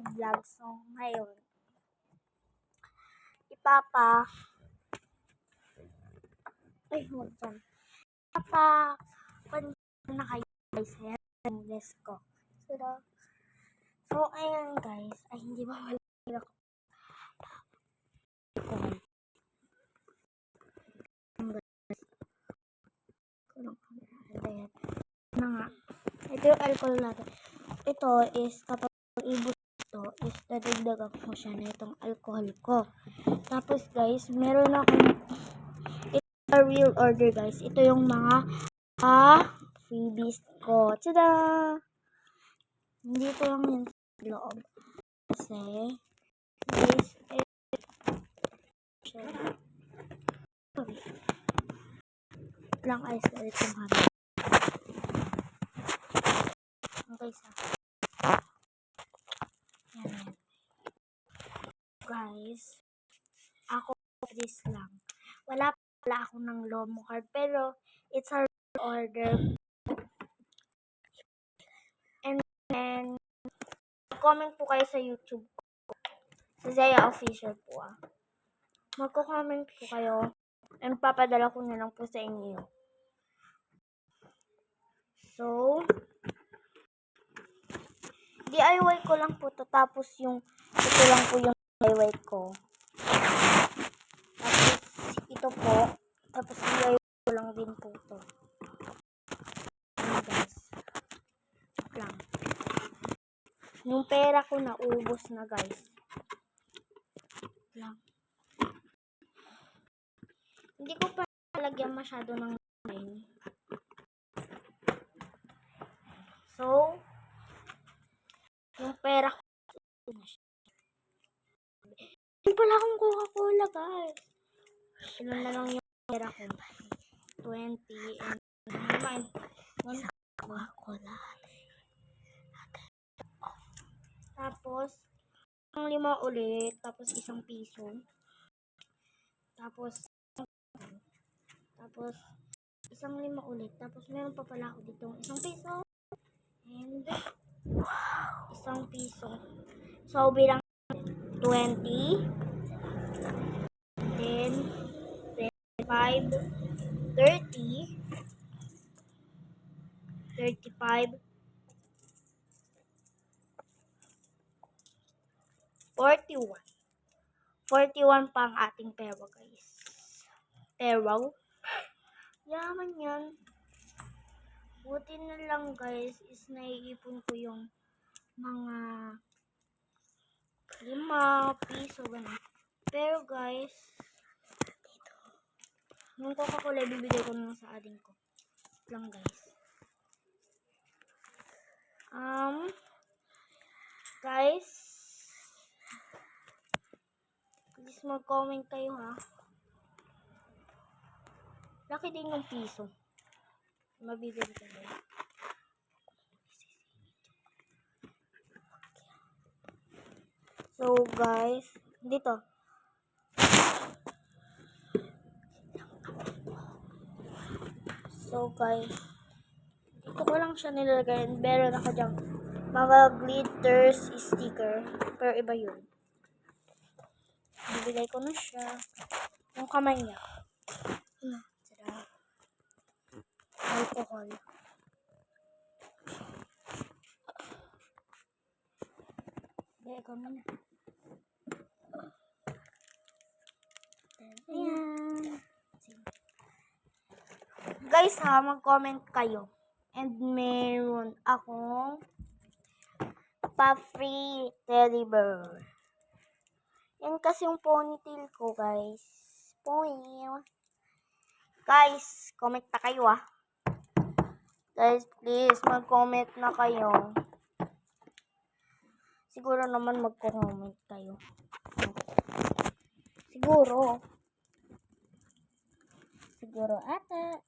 vlog. So, ngayon, huwag dyan. Pansin na kayo guys, ayan, ang list ko. So, ayan guys, ay hindi ba wala ako. Ayan na nga. Ito yung alcohol natin. Ito is, kapag ibus ito, is dadagdagan ko siya na itong alcohol ko. Tapos guys, meron akong ito real order guys. Ito yung mga freebies ko. Tada! Hindi ko lang yun sa loob. Kasi, this is lang ayos na ulit yung camera. Okay, sa yan. Guys, ako this lang. Wala ako ng Lomo card, pero it's our order. And then, comment po kayo sa YouTube ko. Sa Zaya Official po Magko-comment po kayo. And papadala ko na lang po sa inyo. So, DIY ko lang po to. Tapos ito lang po yung DIY ko. Tapos, ito po. Tapos, DIY ko lang din po to. Ayan guys. Lang. Yung pera ko naubos na guys. Lang. Hindi ko pa nalagyan masyado ng line. So, yung pera ko na siya. Hindi pala akong Coca-Cola guys. Ilan na lang yung pera ko. 20 and naman. Coca-Cola. Tapos, ang 5 ulit. Tapos, 1 piso. Tapos, 1 5 ulit. Tapos, meron pa pala ako dito 1 piso. And, 1 piso. So, bilang 20. Then, 25. 30. 35. 41. 41 pa ang ating pera guys. Pera. Yaman yan. Buti na lang guys is naiipon ko yung mga 5 piso ganun. Pero guys, yung Coca-Cola bibigay ko na sa ading ko. Lang guys. Guys, please mag-comment kayo Laki din yung piso. Mabibili ko din. So guys, dito. So guys, dito ko lang siya nilalagay. Meron ako dyan mga glitters sticker. Pero iba yun. Bibigay ko na siya. Yung kamay niya. Alcohol. Bibigay ko na. Ayan. Guys mag-comment kayo. And meron akong pa-free teddy bear. Yan kasi yung ponytail ko, guys. Guys, comment na kayo Guys, please, mag-comment na kayo. Siguro naman mag-comment kayo. Siguro ata.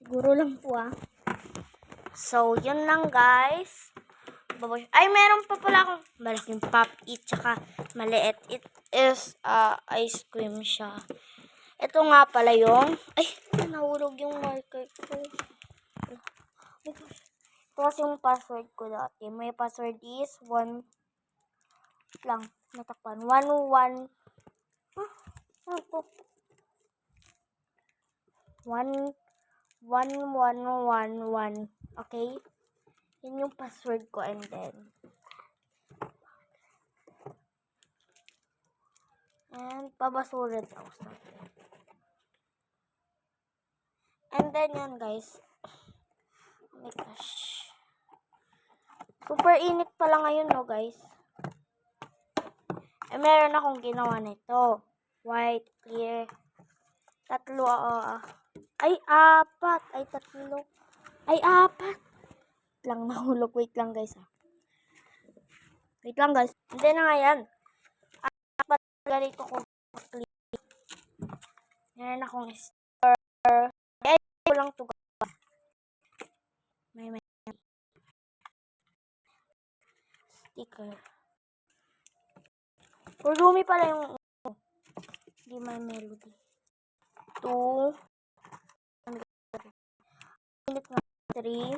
Siguro lang po So, yun lang guys. Ay, meron pa pala akong malaking pop-it tsaka maliit. It is ice cream siya. Ito nga pala yung nahulog yung marker ko. Ito kasi yung password ko dati. My password is 1 lang. Natakpan. 1 ano to? 1 1 Okay? Yun yung password ko and then pabasura daw sa akin. And then yan guys. Oh my gosh. Super init pala ngayon no guys. Meron akong ginawa nito. White, clear. Tatlo ay, 4. Ay, 3. Ay, 4. Lang nahulog. Wait lang guys Wait lang guys. Hindi na nga yan. Apat ganito ko clear. Meron akong sticker. Ay, ko lang to. May sticker. Kurumi pala yung hindi may melody. 2. Minute nga 3.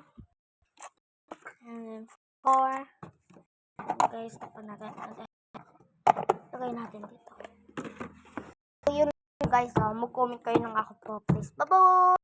And then 4. Guys, tapan natin. Lagay natin dito. So, yun guys, mag-comment kayo ng ako po, please. Bye-bye!